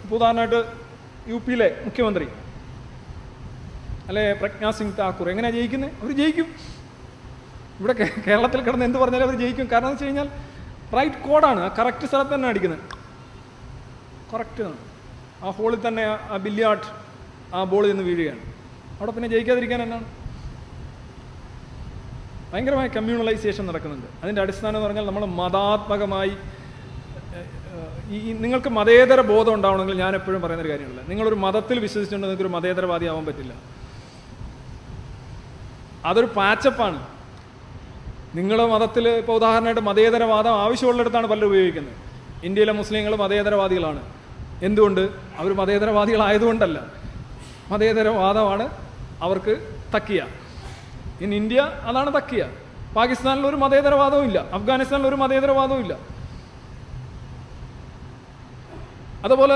ഇപ്പോൾ ഉദാഹരണമായിട്ട് യു പിയിലെ മുഖ്യമന്ത്രി അല്ലെ പ്രജ്ഞാ സിംഗ് താക്കൂർ എങ്ങനെയാണ് ജയിക്കുന്നത്? അവർ ജയിക്കും. ഇവിടെ കേരളത്തിൽ കിടന്ന് എന്ത് പറഞ്ഞാലും അവർ ജയിക്കും. കാരണം എന്ന് വെച്ച് കഴിഞ്ഞാൽ റൈറ്റ് കോഡാണ്, ആ കറക്റ്റ് സ്ഥലത്ത് തന്നെ അടിക്കുന്നത്, കറക്റ്റാണ്. ആ ഹോളിൽ തന്നെ ആ ബില്ലിയാർഡ് ആ ബോൾ ചെന്ന് വീഴുകയാണ്. അവിടെ പിന്നെ ജയിക്കാതിരിക്കാൻ എന്നാണ്? ഭയങ്കരമായ കമ്മ്യൂണലൈസേഷൻ നടക്കുന്നുണ്ട്. അതിൻ്റെ അടിസ്ഥാനം എന്ന് പറഞ്ഞാൽ നമ്മൾ മതാത്മകമായി നിങ്ങൾക്ക് മതേതര ബോധം ഉണ്ടാവണമെങ്കിൽ ഞാൻ എപ്പോഴും പറയുന്നൊരു കാര്യമല്ല, നിങ്ങളൊരു മതത്തിൽ വിശ്വസിച്ചുകൊണ്ട് നിങ്ങൾക്കൊരു മതേതരവാദി ആവാൻ പറ്റില്ല. അതൊരു പാച്ചപ്പാണ്. നിങ്ങൾ മതത്തിൽ ഇപ്പോൾ ഉദാഹരണമായിട്ട് മതേതരവാദം ആവശ്യമുള്ളിടത്താണ് പലരും ഉപയോഗിക്കുന്നത്. ഇന്ത്യയിലെ മുസ്ലിങ്ങൾ മതേതരവാദികളാണ്. എന്തുകൊണ്ട്? അവർ മതേതരവാദികളായതുകൊണ്ടല്ല, മതേതരവാദമാണ് അവർക്ക് തക്കിയ. ഇൻ ഇന്ത്യ അതാണ് തക്കിയ. പാകിസ്ഥാനിൽ ഒരു മതേതരവാദവും ഇല്ല, അഫ്ഗാനിസ്ഥാനിൽ ഒരു മതേതരവാദവും ഇല്ല. അതുപോലെ